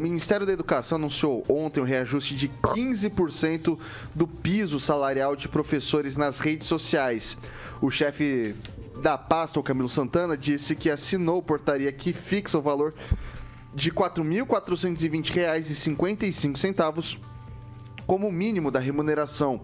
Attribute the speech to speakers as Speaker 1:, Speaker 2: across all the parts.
Speaker 1: Ministério da Educação anunciou ontem o reajuste de 15% do piso salarial de professores nas redes sociais. O chefe da pasta, o Camilo Santana, disse que assinou portaria que fixa o valor de R$ 4.420,55 como mínimo da remuneração.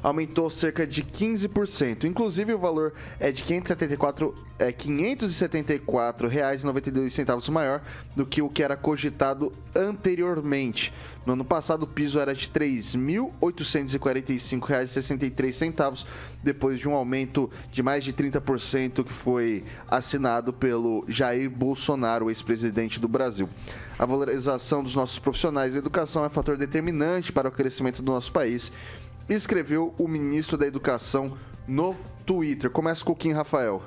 Speaker 1: Aumentou cerca de 15%. Inclusive, o valor é de R$ 574,92 maior do que o que era cogitado anteriormente. No ano passado, o piso era de R$ 3.845,63, depois de um aumento de mais de 30% que foi assinado pelo Jair Bolsonaro, ex-presidente do Brasil. A valorização dos nossos profissionais da educação é fator determinante para o crescimento do nosso país, escreveu o ministro da Educação no Twitter. Começa com o Kim, Rafael.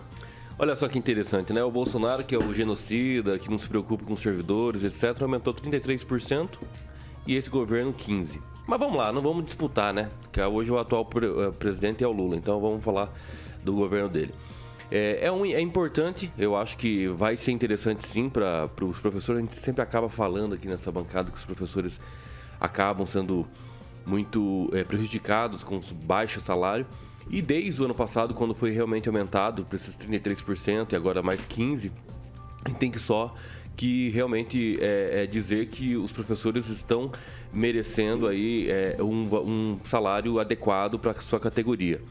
Speaker 2: Olha só que interessante, né? O Bolsonaro, que é o genocida, que não se preocupa com os servidores, etc., aumentou 33% e esse governo 15%. Mas vamos lá, não vamos disputar, né? Porque hoje o atual presidente é o Lula, então vamos falar do governo dele. É importante, eu acho que vai ser interessante sim para os professores. A gente sempre acaba falando aqui nessa bancada que os professores acabam sendo muito prejudicados com baixo salário. E desde o ano passado, quando foi realmente aumentado para esses 33% e agora mais 15%, a gente tem que realmente dizer que os professores estão merecendo aí um salário adequado para a sua categoria.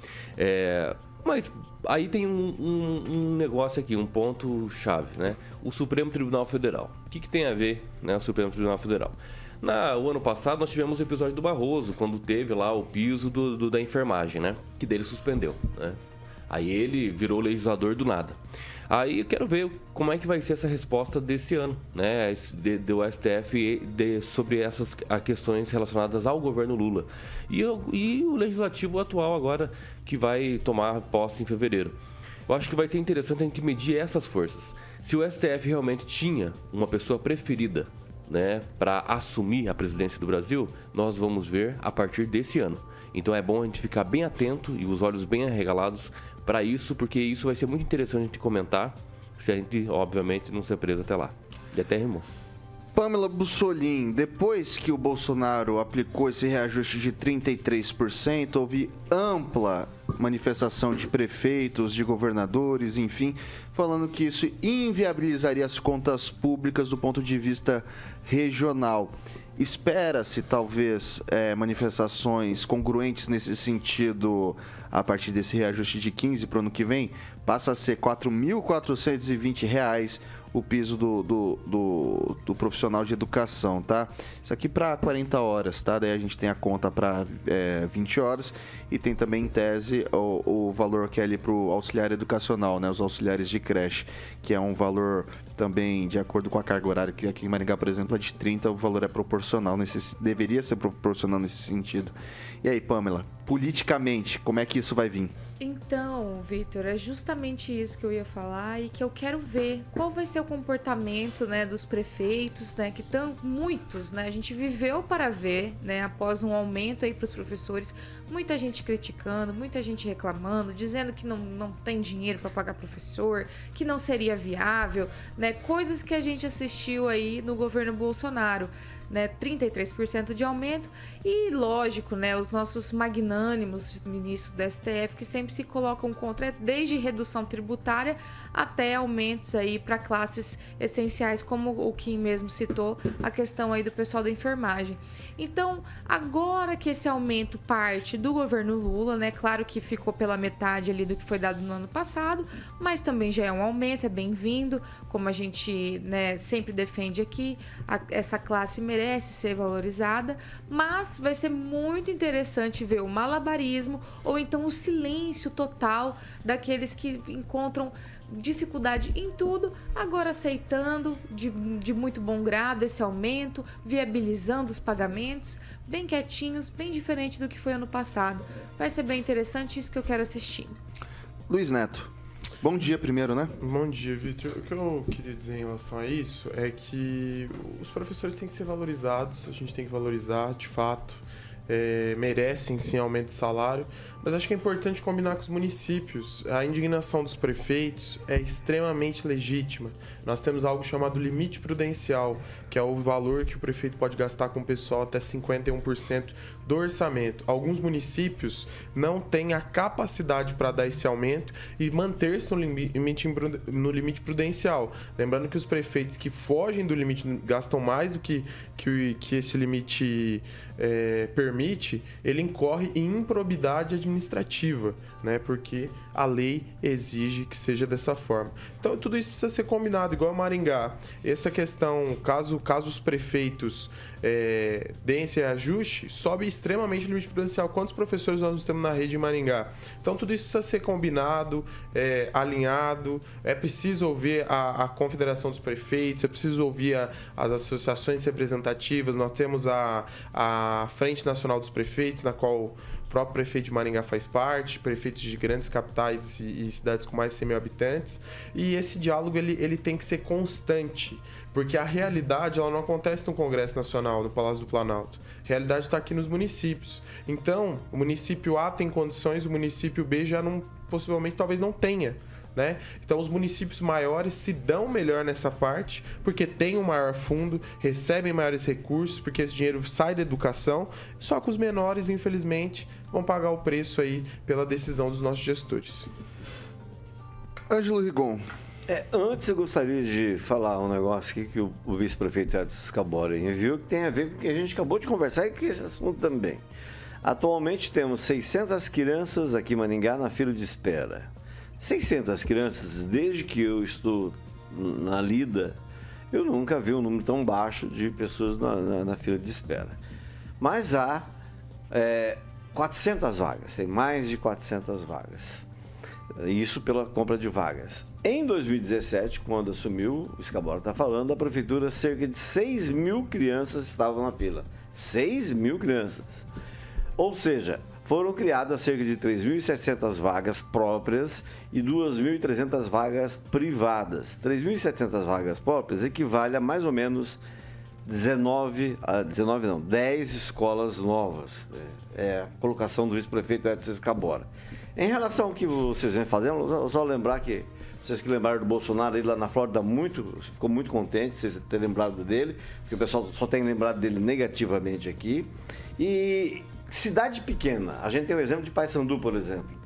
Speaker 2: Mas aí tem um negócio aqui, um ponto chave, né? O Supremo Tribunal Federal. O que tem a ver, né, o Supremo Tribunal Federal? O ano passado nós tivemos o episódio do Barroso, quando teve lá o piso da enfermagem, né? Que dele suspendeu, né? Aí ele virou legislador do nada. Aí eu quero ver como é que vai ser essa resposta desse ano, né? Do STF sobre essas questões relacionadas ao governo Lula. E o legislativo atual agora, que vai tomar posse em fevereiro. Eu acho que vai ser interessante a gente medir essas forças. Se o STF realmente tinha uma pessoa preferida, né, para assumir a presidência do Brasil, nós vamos ver a partir desse ano. Então é bom a gente ficar bem atento e os olhos bem arregalados para isso, porque isso vai ser muito interessante a gente comentar, se a gente, obviamente, não ser preso até lá. E até rimou.
Speaker 1: Pamela Bussolin, depois que o Bolsonaro aplicou esse reajuste de 33%, houve ampla manifestação de prefeitos, de governadores, enfim, falando que isso inviabilizaria as contas públicas do ponto de vista regional. Espera-se, talvez, manifestações congruentes nesse sentido a partir desse reajuste de 15% para o ano que vem? Passa a ser R$ 4.420 o piso do profissional de educação, tá? Isso aqui para 40 horas, tá? Daí a gente tem a conta para 20 horas e tem também, em tese, o valor que é ali para o auxiliar educacional, né? Os auxiliares de creche, que é um valor também de acordo com a carga horária, que aqui em Maringá, por exemplo, é de 30, o valor é proporcional, deveria ser proporcional nesse sentido. E aí, Pamela, politicamente, como é que isso vai vir?
Speaker 3: Então, Vitor, é justamente isso que eu ia falar e que eu quero ver. Qual vai ser o comportamento, né, dos prefeitos, né, que estão muitos, né? A gente viveu para ver, né, após um aumento aí para os professores, muita gente criticando, muita gente reclamando, dizendo que não tem dinheiro para pagar professor, que não seria viável, né? Coisas que a gente assistiu aí no governo Bolsonaro. Né, 33% de aumento e, lógico, né, os nossos magnânimos ministros do STF que sempre se colocam contra, desde redução tributária até aumentos aí para classes essenciais, como o Kim mesmo citou, a questão aí do pessoal da enfermagem. Então, agora que esse aumento parte do governo Lula, né, claro que ficou pela metade ali do que foi dado no ano passado, mas também já é um aumento, é bem-vindo, como a gente, né, sempre defende aqui, essa classe merece ser valorizada, mas vai ser muito interessante ver o malabarismo ou então o silêncio total daqueles que encontram dificuldade em tudo, agora aceitando de muito bom grado esse aumento, viabilizando os pagamentos, bem quietinhos, bem diferente do que foi ano passado. Vai ser bem interessante, isso que eu quero assistir.
Speaker 1: Luiz Neto, bom dia primeiro, né?
Speaker 4: Bom dia, Vitor. O que eu queria dizer em relação a isso é que os professores têm que ser valorizados, a gente tem que valorizar, de fato. merecem sim aumento de salário, mas acho que é importante combinar com os municípios. A indignação dos prefeitos é extremamente legítima. Nós temos algo chamado limite prudencial, que é o valor que o prefeito pode gastar com o pessoal até 51% do orçamento. Alguns municípios não têm a capacidade para dar esse aumento e manter-se no limite prudencial. Lembrando que os prefeitos que fogem do limite gastam mais do que esse limite permite, ele incorre em improbidade administrativa, né? Porque a lei exige que seja dessa forma. Então, tudo isso precisa ser combinado, igual a Maringá. Essa questão, caso os prefeitos deem esse ajuste, sobe extremamente o limite prudencial. Quantos professores nós temos na rede em Maringá? Então, tudo isso precisa ser combinado, alinhado. É preciso ouvir a Confederação dos Prefeitos, é preciso ouvir as associações representativas. Nós temos a Frente Nacional dos Prefeitos, na qual o próprio prefeito de Maringá faz parte, prefeitos de grandes capitais e cidades com mais de 100 mil habitantes. E esse diálogo ele tem que ser constante, porque a realidade ela não acontece no Congresso Nacional, no Palácio do Planalto. A realidade está aqui nos municípios. Então, o município A tem condições, o município B já não, possivelmente, talvez não tenha. Né? Então, os municípios maiores se dão melhor nessa parte, porque têm um maior fundo, recebem maiores recursos, porque esse dinheiro sai da educação, só que os menores, infelizmente, vão pagar o preço aí pela decisão dos nossos gestores.
Speaker 1: Ângelo Rigon.
Speaker 5: Antes eu gostaria de falar um negócio aqui que o vice-prefeito Edson Scabora enviou, que tem a ver com o que a gente acabou de conversar e com esse assunto também. Atualmente temos 600 crianças aqui em Maringá na fila de espera. 600 crianças, desde que eu estou na lida, eu nunca vi um número tão baixo de pessoas na fila de espera. Mas há 400 vagas, tem mais de 400 vagas. Isso pela compra de vagas. Em 2017, quando assumiu, o Scabora está falando, a prefeitura, cerca de 6 mil crianças estavam na fila. 6 mil crianças. Ou seja, foram criadas cerca de 3.700 vagas próprias e 2.300 vagas privadas. 3.700 vagas próprias equivale a mais ou menos 10 escolas novas. É a colocação do vice-prefeito Edson Scabora. Em relação ao que vocês vêm fazendo, só lembrar que vocês que lembraram do Bolsonaro, ele lá na Flórida ficou muito contente vocês terem lembrado dele, porque o pessoal só tem lembrado dele negativamente aqui. E cidade pequena, a gente tem o exemplo de Paysandu, por exemplo.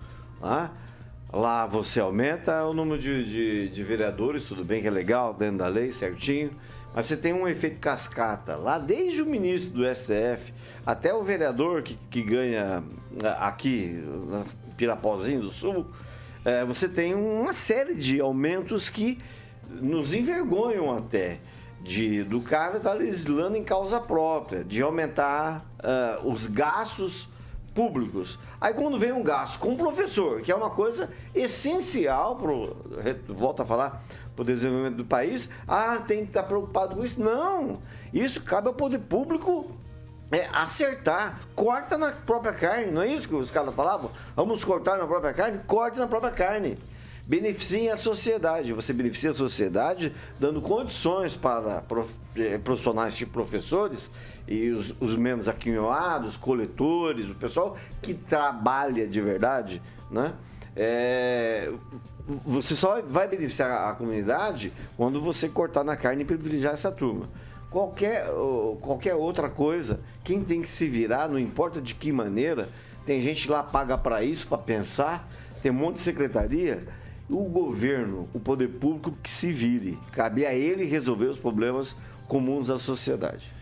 Speaker 5: Lá você aumenta o número de vereadores, tudo bem que é legal, dentro da lei, certinho, mas você tem um efeito cascata. Lá, desde o ministro do STF até o vereador que ganha aqui, na Pirapozinho do Sul, você tem uma série de aumentos que nos envergonham até. Do cara estar legislando em causa própria, de aumentar os gastos públicos. Aí quando vem um gasto com o professor, que é uma coisa essencial volto a falar, para o desenvolvimento do país, tem que estar preocupado com isso. Não! Isso cabe ao poder público acertar. Corta na própria carne, não é isso que os caras falavam? Vamos cortar na própria carne? Corte na própria carne. Beneficie a sociedade. Você beneficia a sociedade dando condições para profissionais tipo professores e os menos aquinhoados, coletores, o pessoal que trabalha de verdade, né? Você só vai beneficiar a comunidade quando você cortar na carne e privilegiar essa turma. Qualquer outra coisa, quem tem que se virar, não importa de que maneira, tem gente lá paga para isso, para pensar, tem um monte de secretaria. O governo, o poder público que se vire. Cabe a ele resolver os problemas comuns da sociedade.